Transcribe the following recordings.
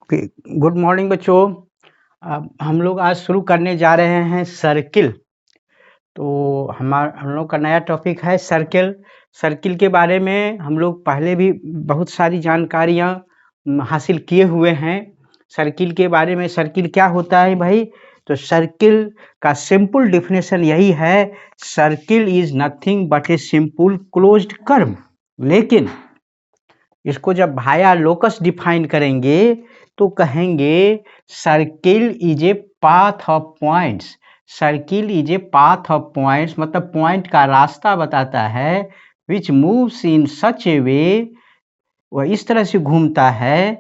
Okay, good morning बच्चों। अब हम लोग आज शुरू करने जा रहे हैं सर्किल। तो हम लोग का नया टॉपिक है सर्किल। सर्किल के बारे में हम लोग पहले भी बहुत सारी जानकारियाँ हासिल किए हुए हैं। सर्किल के बारे में, सर्किल क्या होता है भाई? तो सर्किल का सिंपल डेफिनेशन यही है, circle is nothing but a simple closed curve. लेकिन इसको जब भाया लोकस डिफाइन करेंगे तो कहेंगे circle is a path of points. Circle is a path of points मतलब पॉइंट का रास्ता बताता है, विच मूव्स इन सच ए वे, वह इस तरह से घूमता है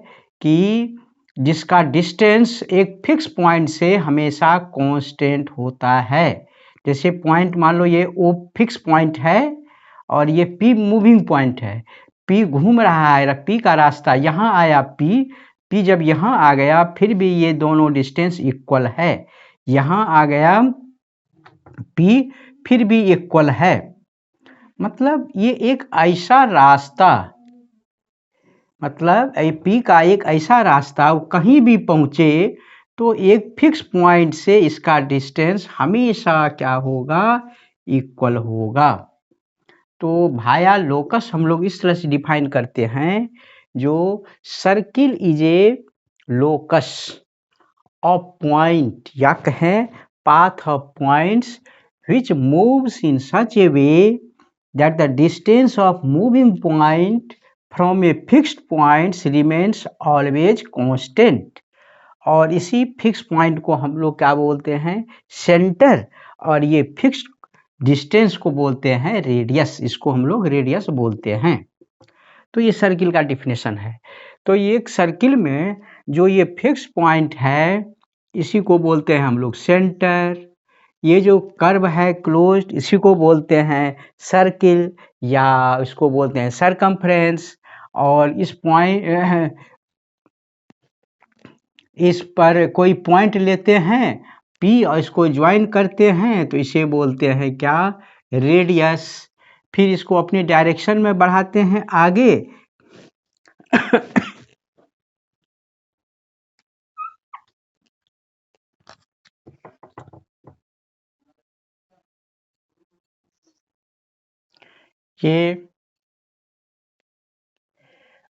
कि जिसका डिस्टेंस एक फिक्स पॉइंट से हमेशा कांस्टेंट होता है। जैसे पॉइंट मान लो ये ओ फिक्स पॉइंट है और ये पी मूविंग पॉइंट है। पी घूम रहा है, पी का रास्ता यहाँ आया, पी जब यहाँ आ गया फिर भी ये दोनों डिस्टेंस इक्वल है। यहाँ आ गया पी फिर भी इक्वल है। मतलब ये एक ऐसा रास्ता, मतलब पी का एक ऐसा रास्ता कहीं भी पहुँचे तो एक फिक्स पॉइंट से इसका डिस्टेंस हमेशा क्या होगा? इक्वल होगा। तो भाया लोकस हम लोग इस तरह से डिफाइन करते हैं, जो circle is a locus of point या कहें path of points which moves in such A way that the distance of moving point from a fixed points remains always constant. और इसी फिक्स पॉइंट को हम लोग क्या बोलते हैं? सेंटर। और ये फिक्स्ड डिस्टेंस को बोलते हैं रेडियस। इसको हम लोग रेडियस बोलते हैं। तो ये सर्किल का डिफिनेशन है। तो ये एक सर्किल में जो ये फिक्स पॉइंट है इसी को बोलते हैं हम लोग सेंटर। ये जो कर्व है क्लोज्ड इसी को बोलते हैं सर्किल, या इसको बोलते हैं सरकमफ्रेंस। और इस पॉइंट, इस पर कोई पॉइंट लेते हैं पी और इसको ज्वाइन करते हैं तो इसे बोलते हैं क्या? रेडियस। फिर इसको अपनी डायरेक्शन में बढ़ाते हैं आगे ये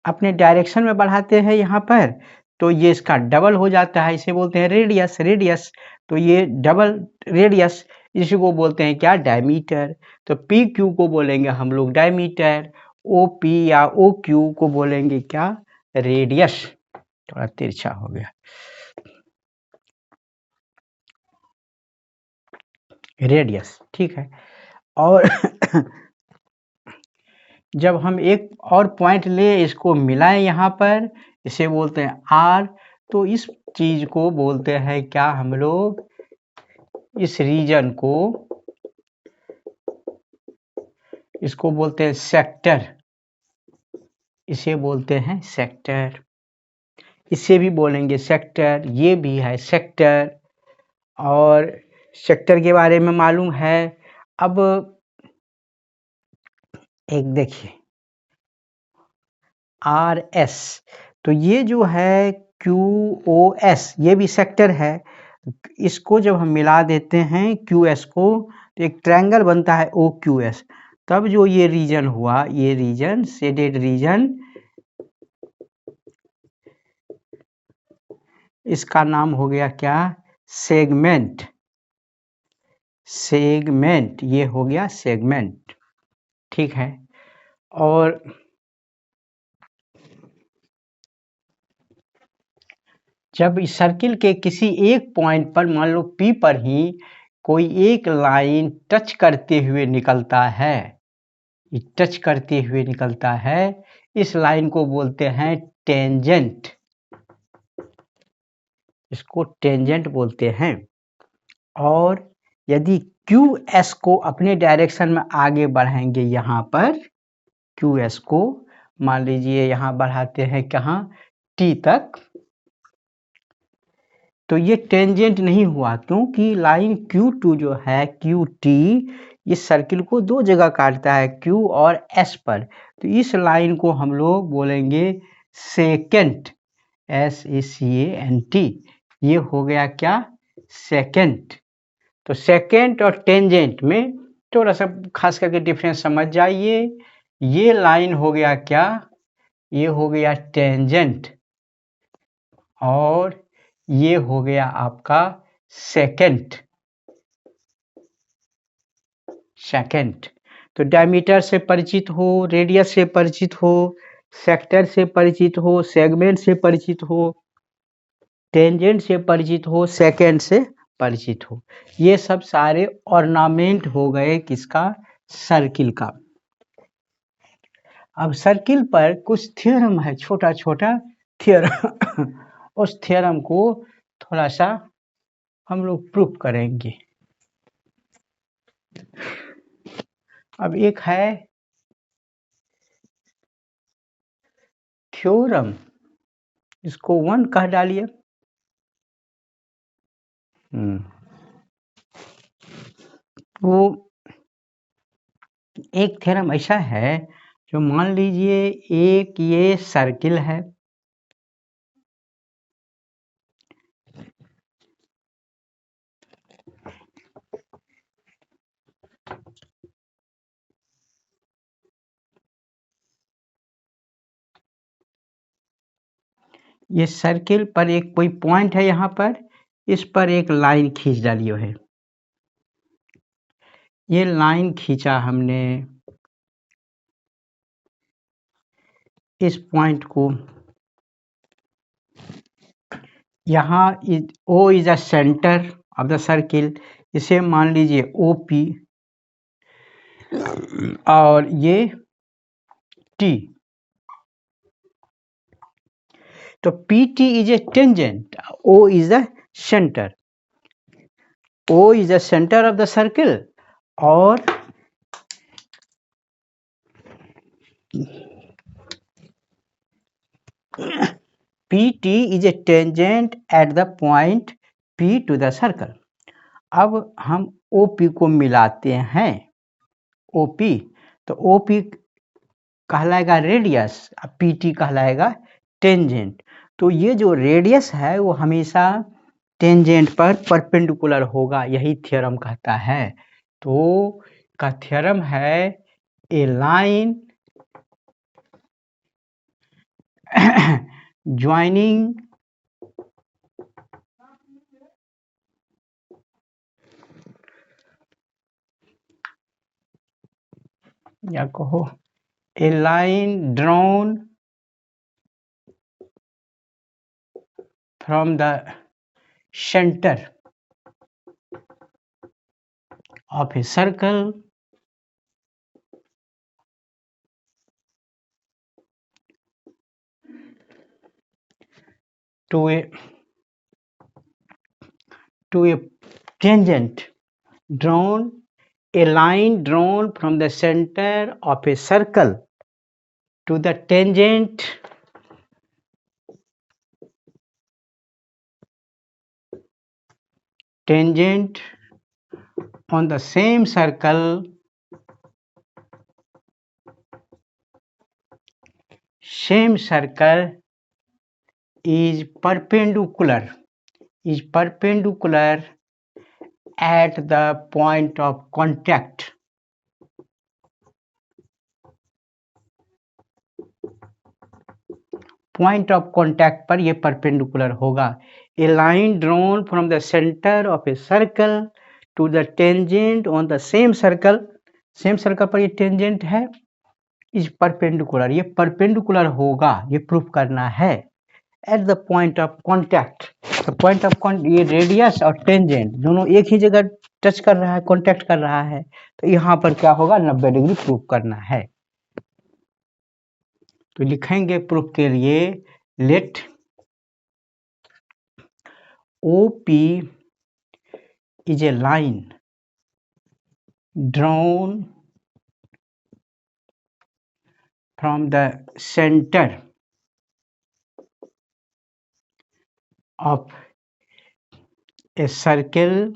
अपने डायरेक्शन में बढ़ाते हैं यहाँ पर तो ये इसका डबल हो जाता है, इसे बोलते हैं रेडियस। रेडियस तो ये डबल रेडियस, इसी को बोलते हैं क्या? डायमीटर। तो पी क्यू को बोलेंगे हम लोग डायमीटर, ओ पी या ओ क्यू को बोलेंगे क्या? रेडियस। थोड़ा तिरछा हो गया, रेडियस, ठीक है। और जब हम एक और पॉइंट ले इसको मिलाएं यहाँ पर, इसे बोलते हैं आर। तो इस चीज को बोलते हैं क्या हम लोग? इस रीजन को, इसको बोलते हैं सेक्टर। इसे बोलते हैं सेक्टर, इसे भी बोलेंगे सेक्टर, ये भी है सेक्टर। और सेक्टर के बारे में मालूम है। अब एक देखिए आर एस, तो ये जो है क्यू ओ एस, ये भी सेक्टर है। इसको जब हम मिला देते हैं क्यू एस को तो एक ट्रायंगल बनता है ओ क्यू एस। तब जो ये रीजन हुआ, ये रीजन शेडेड रीजन, इसका नाम हो गया क्या? सेगमेंट। सेगमेंट, ये हो गया सेगमेंट, ठीक है। और जब इस सर्किल के किसी एक पॉइंट पर, मान लो पी पर ही कोई एक लाइन टच करते हुए निकलता है, टच करते हुए निकलता है, इस लाइन को बोलते हैं टेंजेंट। इसको टेंजेंट बोलते हैं। और यदि क्यू एस को अपने डायरेक्शन में आगे बढ़ाएंगे, यहाँ पर क्यू एस को मान लीजिए यहाँ बढ़ाते हैं कहाँ? टी तक, तो ये टेंजेंट नहीं हुआ क्योंकि लाइन Q2 जो है QT, इस सर्किल को दो जगह काटता है, Q और S पर। तो इस लाइन को हम लोग बोलेंगे सेकेंट। SECANT, ये हो गया क्या, सेकेंट। तो सेकेंट और टेंजेंट में थोड़ा सा खास करके डिफरेंस समझ जाइए। ये लाइन हो गया क्या, ये हो गया टेंजेंट, और ये हो गया आपका सेकेंट। तो डायमीटर से परिचित हो, रेडियस से परिचित हो, सेक्टर से परिचित हो, सेगमेंट से परिचित हो, टेंजेंट से परिचित हो, सेकेंड से परिचित हो, ये सब सारे ऑर्नामेंट हो गए किसका, सर्किल का। अब सर्किल पर कुछ थ्योरम है, छोटा छोटा थ्योरम उस थ्योरम को थोड़ा सा हम लोग प्रूफ करेंगे। अब एक है थ्योरम, इसको 1 कह डालिए। वो एक थ्योरम ऐसा है जो मान लीजिए एक ये सर्किल है, ये सर्किल पर एक कोई पॉइंट है, यहाँ पर इस पर एक लाइन खींच डाली है। ये लाइन खींचा हमने, इस पॉइंट को यहाँ O is a centre of the circle, इसे मान लीजिए OP, और ये T। तो PT is a tangent, O is the centre, O is the centre of the circle, और PT is a tangent at the point P to the circle। अब हम OP को मिलाते हैं, OP, तो OP कहलाएगा रेडियस, PT कहलाएगा tangent. तो ये जो रेडियस है वो हमेशा टेंजेंट पर परपेंडिकुलर होगा, यही थ्योरम कहता है। तो का थ्योरम है ए लाइन joining या कहो a line drawn from the center of a circle to a tangent, drawn a line drawn from the center of a circle to the tangent on the same circle is perpendicular at the point of contact। Point of contact पर ये perpendicular होगा। A line drawn from the centre of a circle to the tangent on the same circle पर ये tangent है, is perpendicular, ये perpendicular होगा, ये proof करना है। At the point of contact, तो पॉइंट ऑफ ये रेडियस और टेंजेंट दोनों एक ही जगह टच कर रहा है, कॉन्टैक्ट कर रहा है, तो यहाँ पर क्या होगा, 90 डिग्री प्रूफ करना है। तो लिखेंगे प्रूफ के लिए, late OP is a line drawn from the center of a circle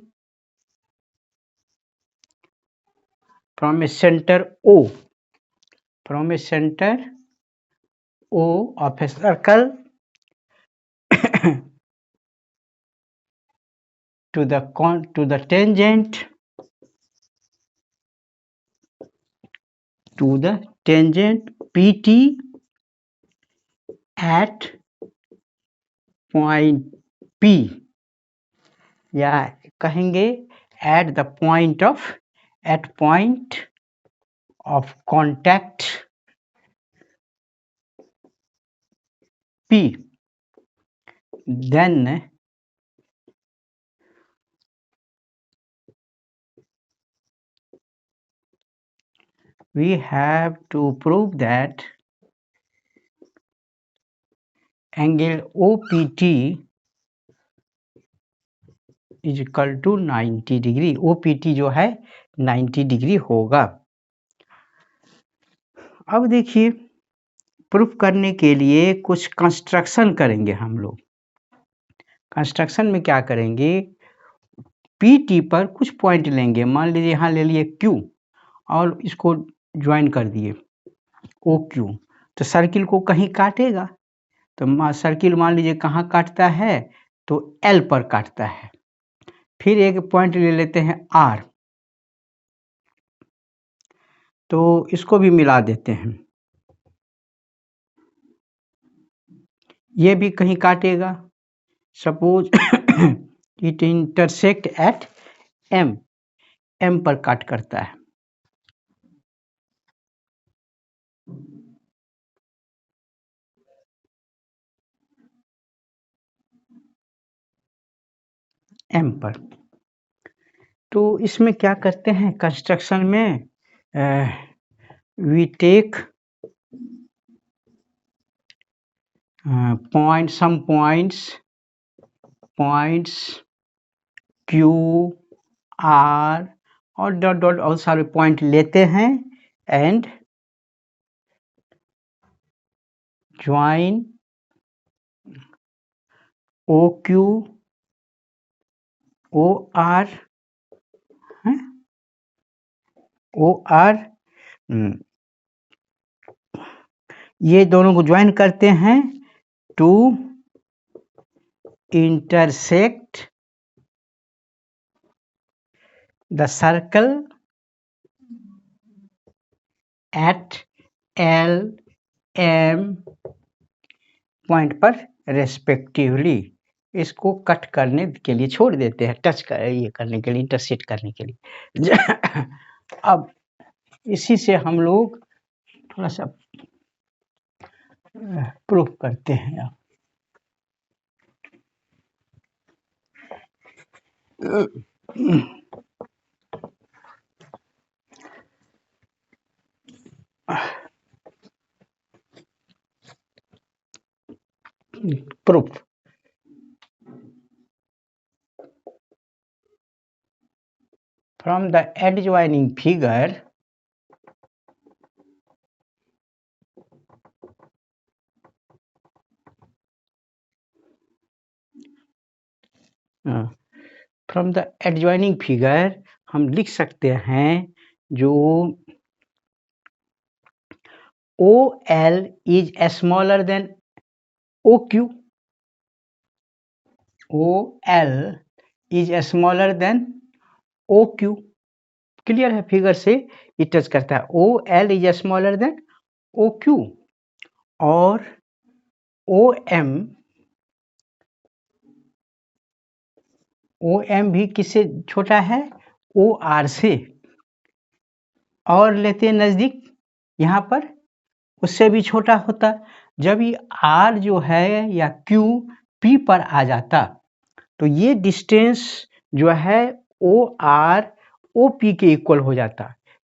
from a center O of a circle to the tangent PT at point P, या कहेंगे at point of contact P, then we have to prove that angle OPT is equal to 90 degree. OPT जो है 90 degree होगा। अब देखिए, proof करने के लिए कुछ कंस्ट्रक्शन करेंगे हम लोग। कंस्ट्रक्शन में क्या करेंगे, PT पर कुछ पॉइंट लेंगे, मान लीजिए यहाँ ले लिए Q और इसको ज्वाइन कर दिए OQ, तो सर्किल को कहीं काटेगा, तो सर्किल मान लीजिए कहाँ काटता है, तो L पर काटता है। फिर एक पॉइंट ले लेते हैं R, तो इसको भी मिला देते हैं, ये भी कहीं काटेगा। Suppose it intersect at M पर काट करता है। M पर, तो इसमें क्या करते हैं कंस्ट्रक्शन में, we take some points Q R और डॉट डॉट और सारे पॉइंट लेते हैं एंड ज्वाइन OQ OR ये दोनों को ज्वाइन करते हैं to intersect the circle at L M point पर रेस्पेक्टिवली। इसको कट करने के लिए छोड़ देते हैं, टच कर ये करने के लिए, इंटरसेक्ट करने के लिए। अब इसी से हम लोग थोड़ा सा प्रूफ करते हैं। Proof from the adjoining figure, from the adjoining figure हम लिख सकते हैं जो OL is smaller than OQ, OL is smaller than OQ, clear है, फिगर से ये टच करता है। OL is smaller than OQ और OM भी किससे छोटा है, OR से, और लेते हैं नज़दीक यहाँ पर, उससे भी छोटा होता। जब ये R जो है या Q P पर आ जाता, तो ये डिस्टेंस जो है OR OP के इक्वल हो जाता।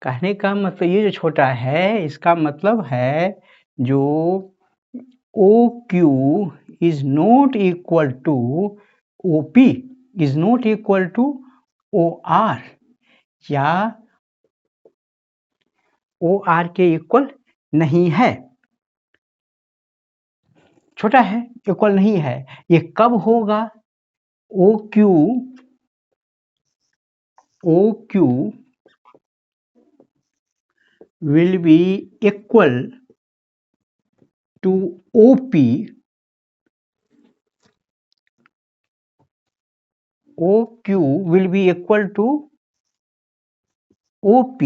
कहने का मतलब ये जो छोटा है, इसका मतलब है जो OQ is not equal to OP is not equal to OR, या OR के इक्वल नहीं है, छोटा है, इक्वल नहीं है। ये कब होगा, OQ will be equal to OP OQ will be equal to OP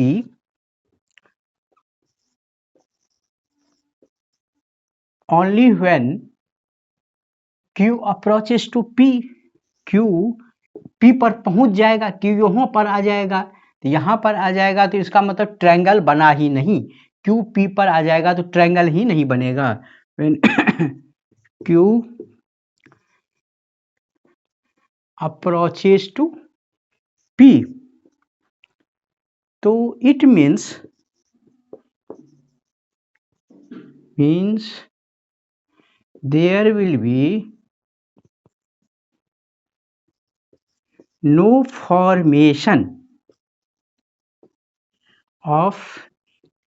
only when Q approaches to P. Q P पर पहुंच जाएगा, Q यहाँ पर आ जाएगा, तो यहाँ पर आ जाएगा तो इसका मतलब ट्रायंगल बना ही नहीं। Q P पर आ जाएगा तो ट्रायंगल ही नहीं बनेगा। When Q approaches to P, तो it means there will be no formation of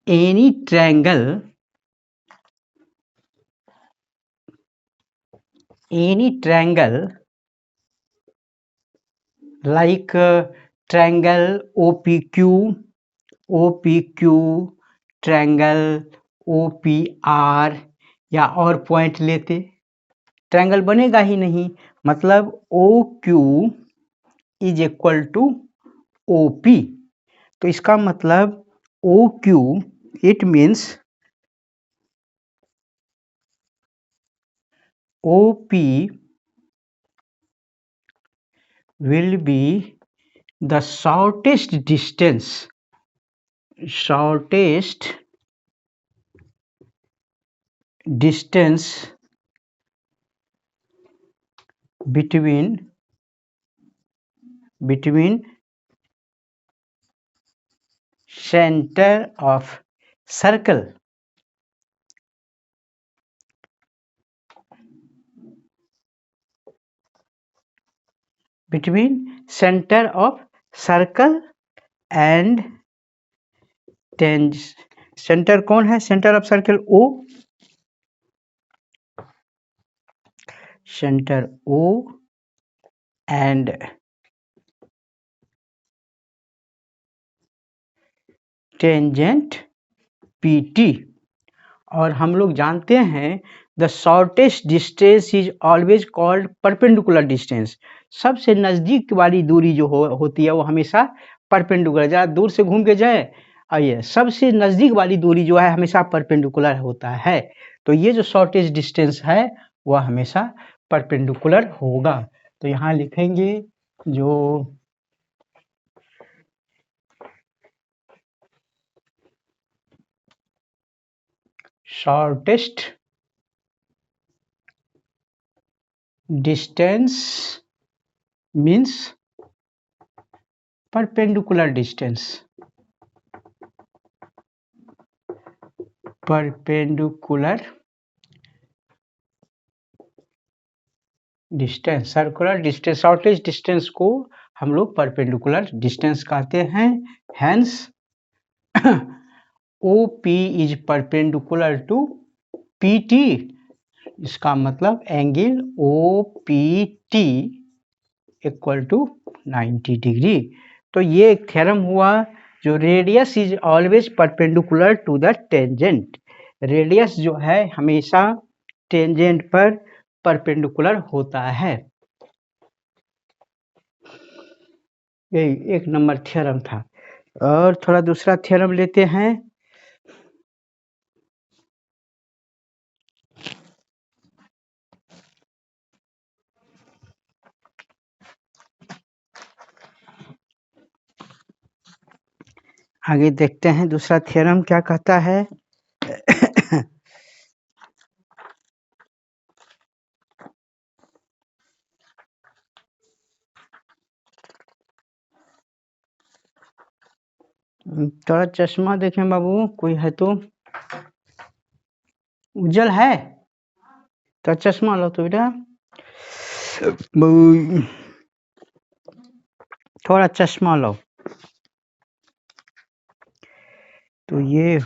any triangle like triangle OPQ, triangle OPR या और पॉइंट लेते, ट्रायंगल बनेगा ही नहीं। मतलब OQ is equal to OP, तो इसका मतलब OQ it means OP will be the shortest distance between center of circle and tangent. Centre कौन है? Centre of circle O, centre O and tangent PT। और हम लोग जानते हैं the shortest distance is always called perpendicular distance. सबसे नज़दीक वाली दूरी जो होती है वो हमेशा परपेंडिकुलर, ज़्यादा दूर से घूम के जाए आइए, सबसे नज़दीक वाली दूरी जो है हमेशा परपेंडिकुलर होता है। तो ये जो शॉर्टेस्ट डिस्टेंस है वह हमेशा परपेंडिकुलर होगा। तो यहाँ लिखेंगे जो shortest distance means perpendicular distance, perpendicular distance, circular distance, shortest distance को हम लोग परपेंडिकुलर डिस्टेंस कहते हैं। Hence OP is perpendicular to PT, इसका मतलब angle OPT equal to 90 degree. तो ये एक थ्योरम हुआ जो radius is always perpendicular to the tangent, radius जो है हमेशा टेंजेंट पर परपेंडिकुलर होता है। यही एक नंबर थ्योरम था। और थोड़ा दूसरा थ्योरम लेते हैं। आगे देखते हैं दूसरा थ्योरम क्या कहता है। थोड़ा चश्मा देखें बाबू, कोई है तो उज्जवल है तो चश्मा लो तो बेटा, थोड़ा चश्मा लो। तो ये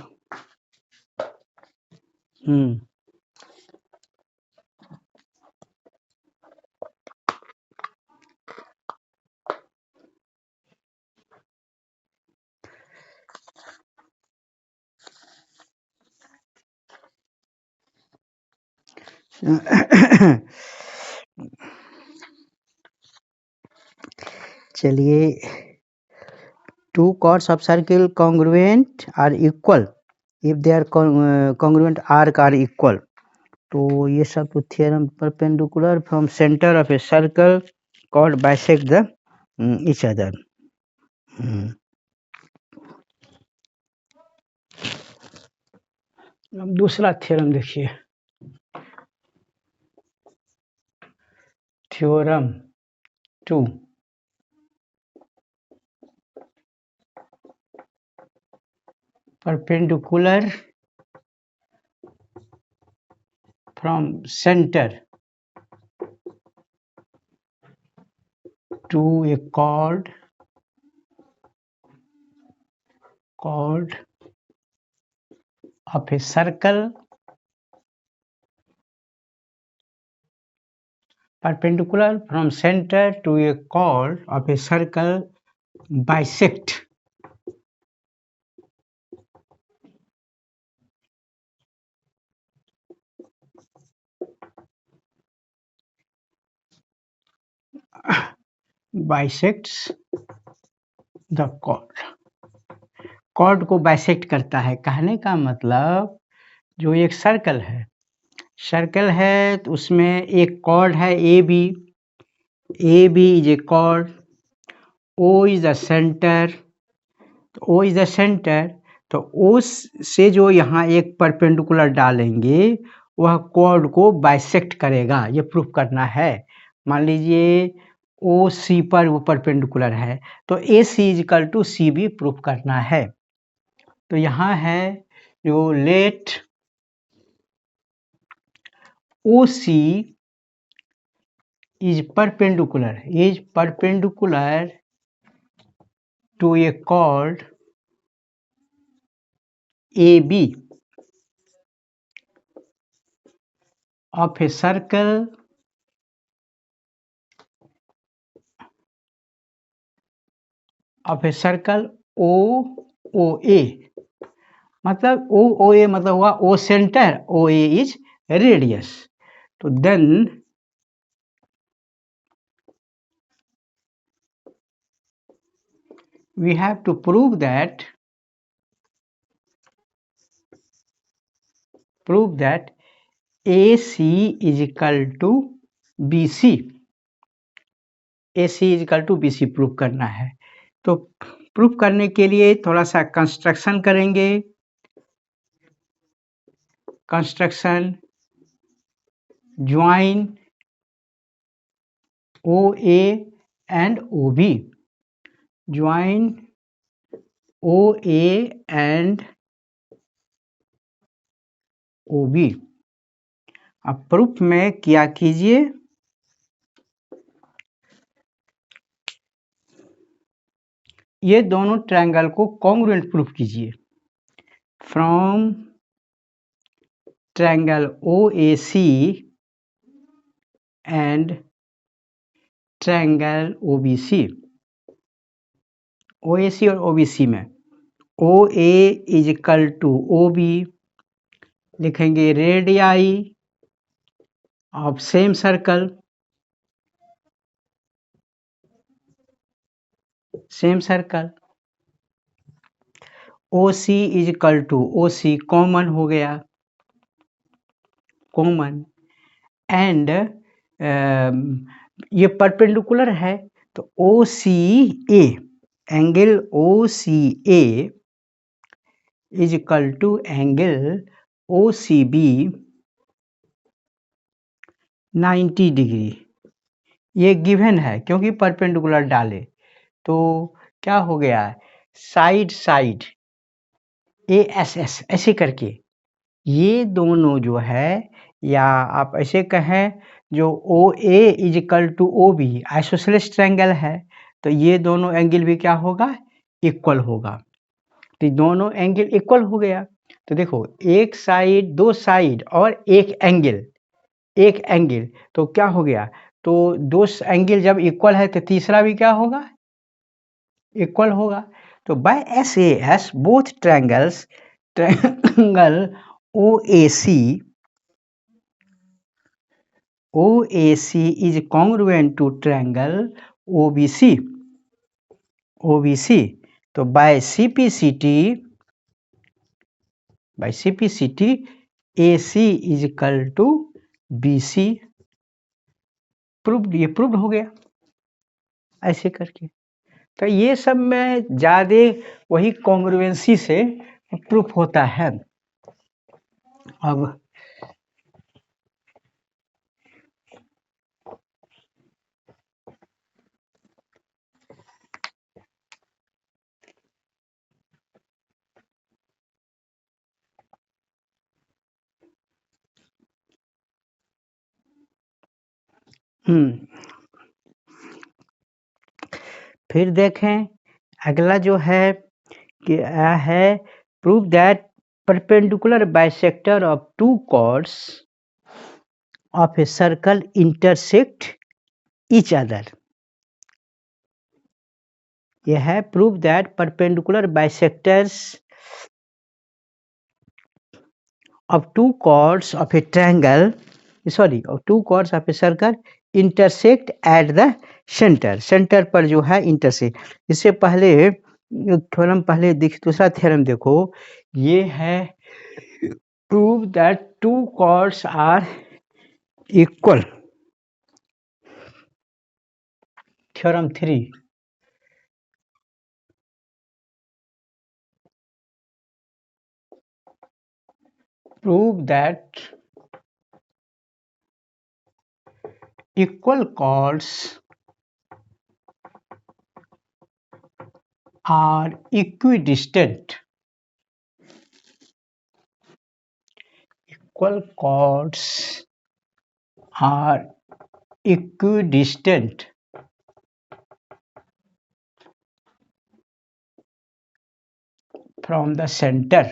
चलिए, two chords of circle congruent are equal if their congruent arc are equal. तो ये सब तो theorem perpendicular from centre of a circle chord bisect the each other. अब दूसरा थ्योरम देखिए, theorem 2. Perpendicular from center to a chord of a circle, perpendicular from center to a chord of a circle bisect bisects the chord. chord को bisect करता है। कहने का मतलब जो एक सर्कल है तो उसमें एक chord है A B is a chord, O is the centre, O is the centre, तो ओ से जो यहाँ एक परपेंडिकुलर डालेंगे वह chord को बाइसेक्ट करेगा, ये प्रूफ करना है। मान लीजिए ओ सी पर वो परपेंडिकुलर है तो ए सी इजिकल टू सी भी प्रूफ करना है। तो यहाँ है जो let O C is perpendicular to a chord A B of a circle O O A, मतलब ओ ए मतलब हुआ O centre, O A is radius. तो then we have to prove that AC is equal to BC, AC is equal to BC prove करना है। तो proof करने के लिए थोड़ा सा कंस्ट्रक्शन करेंगे। Construction join O A and O B, join O A and O B. अब प्रूफ में क्या कीजिए, ये दोनों ट्रायंगल को कॉन्ग्रुएंट प्रूफ कीजिए from triangle OAC and triangle OBC। OAC और OBC में OA is equal to OB लिखेंगे radii of same circle, OC is equal to OC common हो गया, कॉमन, एंड ये परपेंडिकुलर है तो OCA, angle OCA is equal to angle OCB 90 degree. ये given है क्योंकि परपेंडिकुलर डाले तो क्या हो गया, साइड ASS ऐसे करके ये दोनों जो है, या आप ऐसे कहें जो OA is equal to OB isosceles triangle है तो ये दोनों एंगल भी क्या होगा, इक्वल होगा। तो दोनों एंगल इक्वल हो गया तो देखो एक साइड, दो साइड और एक एंगल तो क्या हो गया, तो दो एंगल जब इक्वल है तो तीसरा भी क्या होगा, इक्वल होगा। तो by SAS both triangle OAC is congruent to triangle OBC OBC, तो by CPCT AC is equal to BC। Proved, ये प्रूव्ड हो गया ऐसे करके। तो ये सब में ज़्यादा वही कॉन्ग्रुएंसी से प्रूफ होता है। अब फिर देखें अगला जो है क्या है, prove that perpendicular bisector of two chords of a circle intersect each other. यह है prove that perpendicular bisectors of two chords of a triangle, of two chords of a circle intersect at the center। Centre पर जो है intersect. इससे पहले theorem दूसरा theorem देखो, ये है prove that two chords are equal. Theorem 3, prove that equal chords are equidistant। Equal chords are equidistant from the center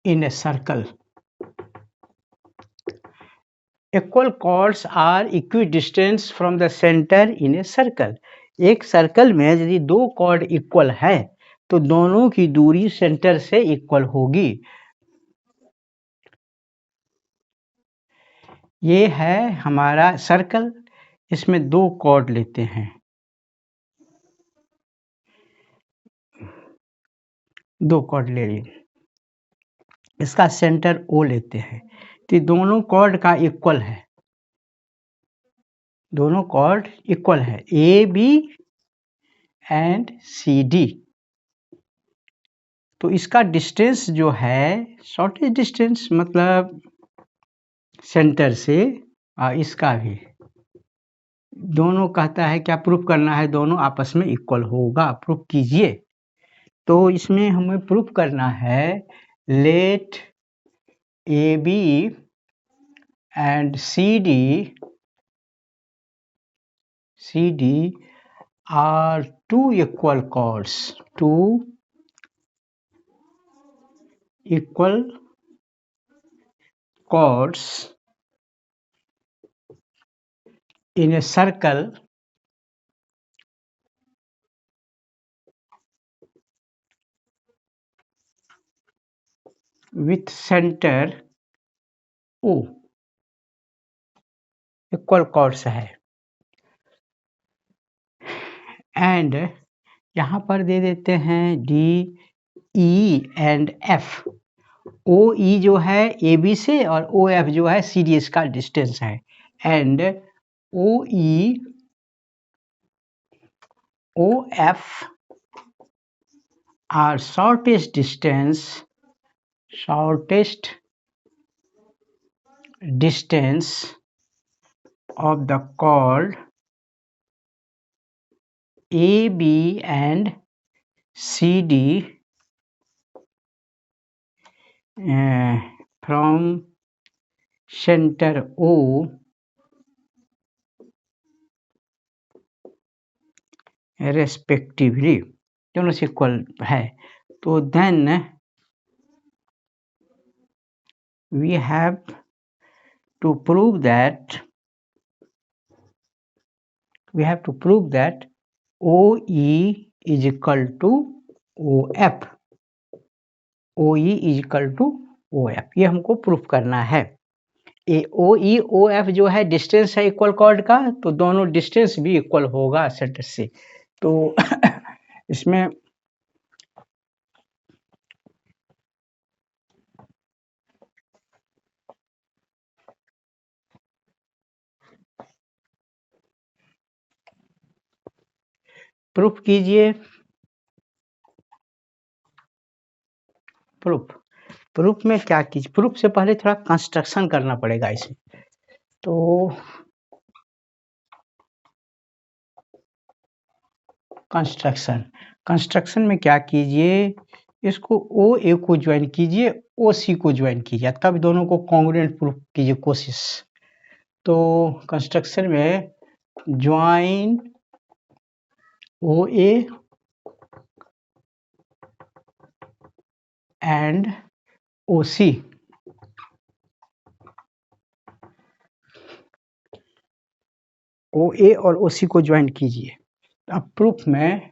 in a circle। Equal chords are equidistant from the center in a circle। एक circle में यदि दो cord equal है तो दोनों की दूरी centre से इक्वल होगी। ये है हमारा सर्कल, इसमें दो कॉर्ड लेते हैं, दो कॉर्ड ले लिए, इसका सेंटर O लेते हैं, तो दोनों कॉर्ड का इक्वल है, दोनों कॉर्ड इक्वल है AB एंड CD। तो इसका डिस्टेंस जो है शॉर्टेस्ट डिस्टेंस मतलब सेंटर से, इसका भी दोनों कहता है क्या प्रूफ करना है, दोनों आपस में इक्वल होगा, प्रूफ कीजिए। तो इसमें हमें प्रूफ करना है late AB and CD are two equal chords, two equal chords in a circle with center O। Equal chords है एंड यहाँ पर दे देते हैं D E एंड F। OE जो है AB से और OF जो है CD, इसका डिस्टेंस है, and OE OF are shortest distance of the chord AB and CD from center O respectively, दोनों से इक्वल है। तो then we have to prove that OE is equal to OF। OE is equal to OF, ये हमको proof करना है। ए ओ ई O F जो है डिस्टेंस है इक्वल कॉर्ड का, तो दोनों डिस्टेंस भी इक्वल होगा सेंटर से। तो इसमें प्रूफ कीजिए। प्रूफ में क्या कीजिए, प्रूफ से पहले थोड़ा कंस्ट्रक्शन करना पड़ेगा इसमें। तो कंस्ट्रक्शन में क्या कीजिए, इसको ओ ए को ज्वाइन कीजिए, ओ सी को ज्वाइन कीजिए, तब दोनों को कॉन्ग्रुएंट प्रूफ कीजिए कोशिश। तो कंस्ट्रक्शन में ज्वाइन ओ ए एंड ओ सी, ओ ए और ओ सी को ज्वाइन कीजिए। अब प्रूफ में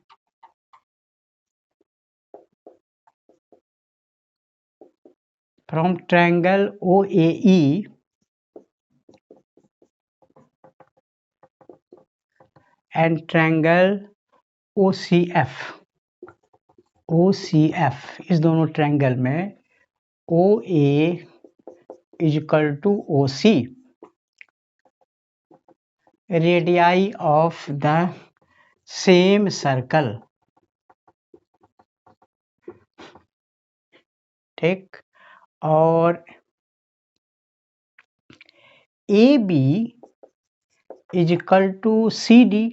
from triangle O A E and triangle O C F, इस दोनों ट्रायंगल में O A is equal to O C, radii of the same circle, ठीक। और A B is equal to C D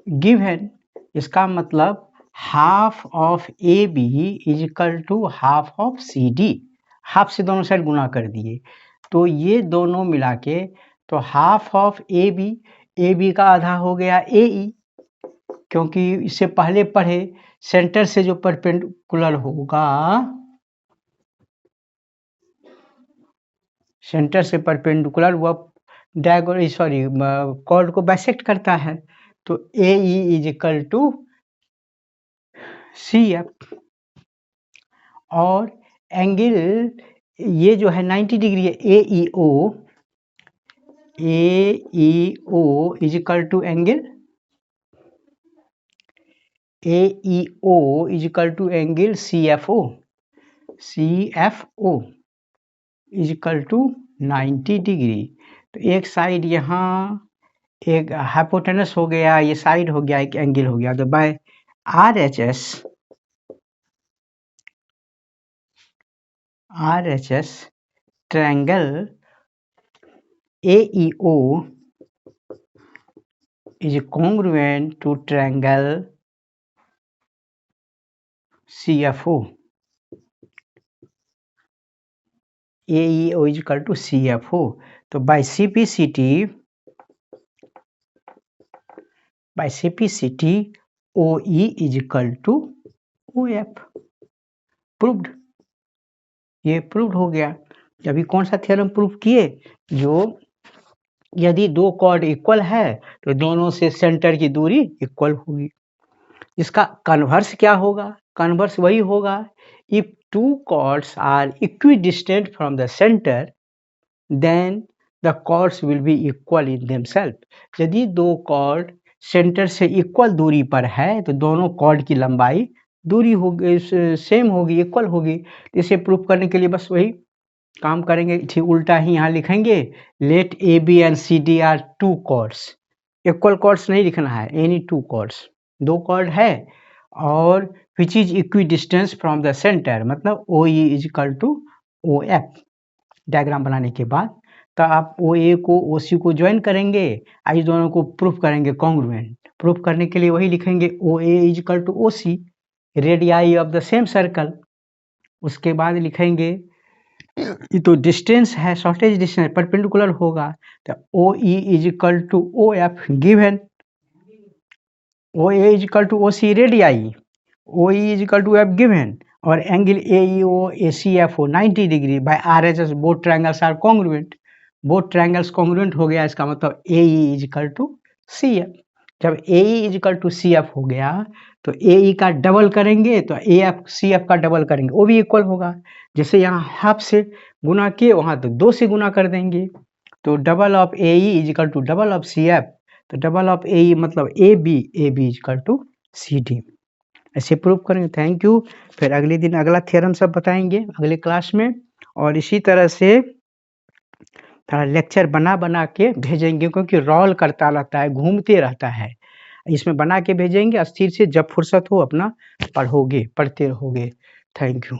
given, इसका मतलब half of A B is equal to half of C D, half से दोनों side गुना कर दिए, तो ये दोनों मिला के तो हाफ ऑफ ए बी का आधा हो गया ए ई, क्योंकि इससे पहले पढ़े सेंटर से जो परपेंडिकुलर होगा, सेंटर से परपेंडिकुलर वह डायगोनल सॉरी कॉर्ड को बाइसेक्ट करता है, तो A E is equal to C F. और एंगल ये जो है 90 डिग्री है, A E O is equal to angle is equal to angle C F O is equal to 90 degree. तो एक साइड यहाँ एक हाइपोटेनस हो गया, ये साइड हो गया, एक एंगल हो गया, तो by R H S triangle AEO is congruent to triangle CFO. AEO is equal to CFO. तो by CPCT OE is equal to OF. Proved, ये प्रूव्ड हो गया। अभी कौन सा थ्योरम प्रूव किए, जो यदि दो कॉर्ड इक्वल है तो दोनों से सेंटर की दूरी इक्वल होगी। इसका कन्वर्स क्या होगा, कन्वर्स वही होगा, if two chords are equidistant from the centre then the chords will be equal in themself. यदि दो कॉर्ड सेंटर से इक्वल दूरी पर है तो दोनों कॉर्ड की लंबाई दूरी होगी, सेम होगी, इक्वल होगी। इसे प्रूफ करने के लिए बस वही काम करेंगे, ठीक उल्टा ही यहाँ लिखेंगे, let A B and C D are two chords, equal chords नहीं लिखना है, एनी टू कॉर्ड्स, दो कॉर्ड है और which is equidistance from the centre, मतलब O E is equal to O F. Diagram बनाने के बाद तो आप ओ ए को ओ सी को ज्वाइन करेंगे, इस दोनों को प्रूफ करेंगे कॉन्ग्रुएंट। प्रूफ करने के लिए वही लिखेंगे, O A is equal to O C, radii of the same circle. उसके बाद लिखेंगे, ये तो डिस्टेंस है, शॉर्टेज डिस्टेंस परपेंडिकुलर होगा, तो O E is equal to O F given, O A is equal to O C radii, O E is equal to F given, और angle A E O A C F O 90 degree by R H S, both triangles are congruent, both triangles congruent हो गया, इसका मतलब A E is equal to C F. जब A is equal to C F हो गया तो A ई का double करेंगे तो ए एफ सी एफ का डबल करेंगे, वो भी इक्वल होगा। जैसे यहाँ हाफ से गुना किए वहाँ तो 2 से गुना कर देंगे, तो double of A E is equal to double of C F, तो डबल ऑफ ए ई मतलब A B is equal to C D. ऐसे प्रूव करेंगे। Thank you. फिर अगले दिन अगला थ्योरम सब बताएंगे अगले क्लास में, और इसी तरह से थोड़ा लेक्चर बना के भेजेंगे, क्योंकि रोल करता रहता है, घूमते रहता है। इसमें बना के भेजेंगे, अस्थिर से जब फुर्सत हो अपना पढ़ते रहोगे। Thank you.